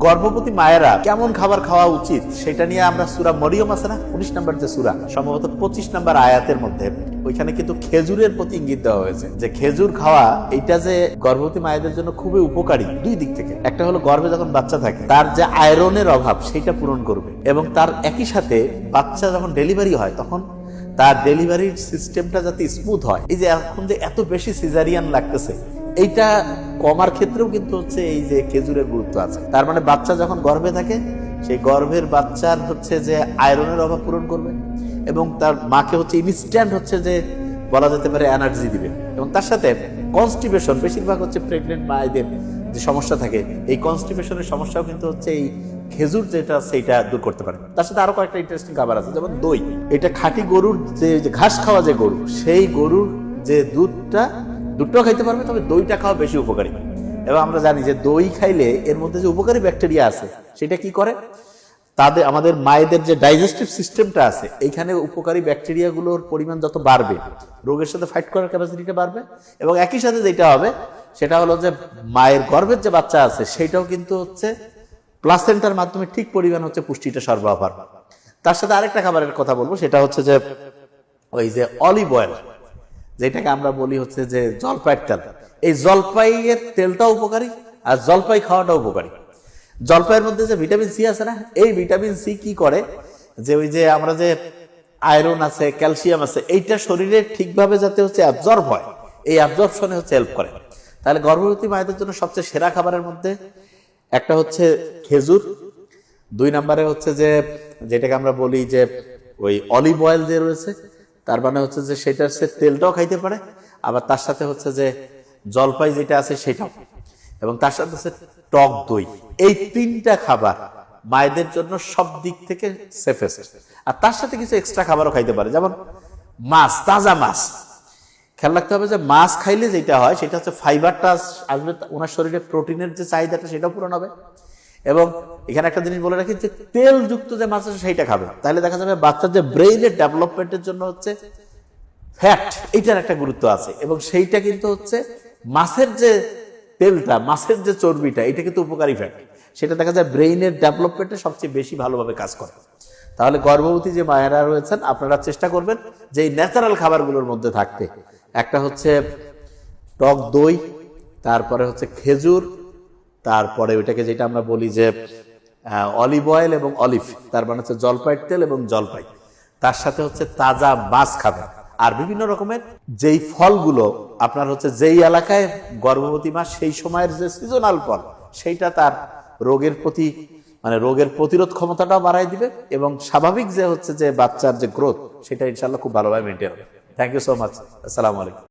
গর্ভবতী মায়েরা কেমন খাবার খাওয়া উচিত সেটা নিয়ে আমরা সূরা মরিয়ম আছে না 19 নম্বর যে সূরা, সম্ভবত 25 নম্বর আয়াতের মধ্যে ওইখানে কিন্তু খেজুরের প্রতি ইঙ্গিত দেওয়া হয়েছে যে খেজুর খাওয়া এটা যে গর্ভবতী মায়েদের জন্য খুবই উপকারী দুই দিক থেকে। একটা হলো গর্ভে যখন বাচ্চা থাকে তার যে আয়রনের অভাব সেটা পূরণ করবে, এবং তার একই সাথে বাচ্চা যখন ডেলিভারি হয় তখন তার ডেলিভারির সিস্টেমটা যাতে স্মুথ হয়। এই যে এখন যে এত বেশি সিজারিয়ান লাগতেছে এইটা কমার ক্ষেত্রেও কিন্তু হচ্ছে এই যে খেজুরের গুরুত্ব আছে। তার মানে বাচ্চা যখন গর্ভে থাকে সেই গর্ভের বাচ্চার হচ্ছে যে আয়রনের অভাব পূরণ করবে, এবং তার মাকে হচ্ছে ইনস্ট্যান্ট হচ্ছে যে বলা যেতে পারে এনার্জি দিবে। এবং তার সাথে কনস্টিপেশন, বেশিরভাগ হচ্ছে প্রেগনেন্ট মায়েদের যে সমস্যা থাকে এই কনস্টিপেশনের সমস্যাও কিন্তু হচ্ছে এই খেজুর যেটা সেইটা দূর করতে পারে। তার সাথে আরো কয়েকটা ইন্টারেস্টিং খাবার আছে, যেমন দই। এটা খাঁটি গরুর যে ঘাস খাওয়া যে গরু, সেই গরুর যে দুধটাও খাইতে পারবে, তবে দইটা খাওয়া বেশি উপকারী। এবং আমরা জানি যে দই খাইলে এর মধ্যে যে উপকারী ব্যাকটেরিয়া আছে সেটা কি করে, তাদের আমাদের মায়েদের যে ডাইজেস্টিভ সিস্টেমটা আছে এইখানে উপকারী ব্যাকটেরিয়াগুলোর পরিমাণ যত বাড়বে রোগের সাথে ফাইট করার ক্যাপাসিটিটা বাড়বে। এবং একই সাথে যেটা হবে সেটা হলো যে মায়ের গর্ভের যে বাচ্চা আছে সেটাও কিন্তু হচ্ছে প্লাসেন্টার মাধ্যমে ঠিক পরিমাণ হচ্ছে পুষ্টিটা সরবরাহ পাবে। তার সাথে আরেকটা খাবারের কথা বলবো, সেটা হচ্ছে যে ওই যে অলিভ অয়েল, যেটাকে আমরা বলি হচ্ছে যে জলপাইয়ের তেল। এই জলপাইয়ের তেলটাও উপকারী আর জলপাই খাওয়াটাও উপকারী। জলপাইয়ের মধ্যে যে ভিটামিন সি আছে না, এই ভিটামিন সি কি করে যে ওই যে আমরা যে আয়রন আছে, ক্যালসিয়াম আছে, এইটা শরীরে ঠিকভাবে যাতে হচ্ছে অ্যাবজর্ব হয়, এই অ্যাবজর্পশনে হচ্ছে হেল্প করে। তাহলে গর্ভবতী মায়েদের জন্য সবচেয়ে সেরা খাবারের মধ্যে একটা হচ্ছে খেজুর, 2 নম্বরে হচ্ছে যে যেটাকে আমরা বলি যে ওই অলিভ অয়েল যে রয়েছে, তার মানে হচ্ছে যে সেটার সে তেলটাও খাইতে পারে, আবার তার সাথে হচ্ছে যে জলপাই যেটা আছে সেটাও, এবং তার সাথে হচ্ছে টক দই। এই 3টা খাবার মায়েদের জন্য সব দিক থেকে সেফেস্ট। আর তার সাথে কিছু এক্সট্রা খাবারও খাইতে পারে, যেমন মাছ, তাজা মাছ। খেয়াল রাখতে হবে যে মাছ খাইলে যেটা হয় সেটা হচ্ছে ফাইবারটা আসবে, ওনার শরীরে প্রোটিনের যে চাহিদাটা সেটাও পূরণ হবে। এবং এখানে একটা জিনিস বলে রাখি যে তেলযুক্ত যে মাছ আছে সেইটা খাবে, তাহলে দেখা যাবে বাচ্চার যে ব্রেইনের ডেভেলপমেন্টের জন্য হচ্ছে ফ্যাট, এইটার একটা গুরুত্ব আছে। এবং সেইটা কিন্তু হচ্ছে মাছের যে তেলটা, মাছের যে চর্বিটা, এটা কিন্তু উপকারী ফ্যাট, সেটা দেখা যায় ব্রেইনের ডেভেলপমেন্টে সবচেয়ে বেশি ভালোভাবে কাজ করে। তাহলে গর্ভবতী যে মায়েরা রয়েছেন আপনারা চেষ্টা করবেন যে এই ন্যাচারাল খাবারগুলোর মধ্যে থাকতে। একটা হচ্ছে টক দই, তারপরে হচ্ছে খেজুর, তারপরে ওইটাকে যেটা আমরা বলি যে অলিভ অয়েল এবং অলিভ, তার মানে হচ্ছে জলপাইয়ের তেল এবং জলপাই, তার সাথে হচ্ছে তাজা মাছ খাবেন। আর বিভিন্ন রকমের যেই ফলগুলো আপনার হচ্ছে যেই এলাকায় গর্ভবতী মা সেই সময়ের যে সিজনাল ফল, সেইটা তার রোগের প্রতি মানে রোগের প্রতিরোধ ক্ষমতাটাও বাড়াই দিবে, এবং স্বাভাবিক যে হচ্ছে যে বাচ্চার যে গ্রোথ সেটা ইনশাল্লাহ খুব ভালোভাবে মেনটেন হবে। Thank you so much. আসসালামু আলাইকুম।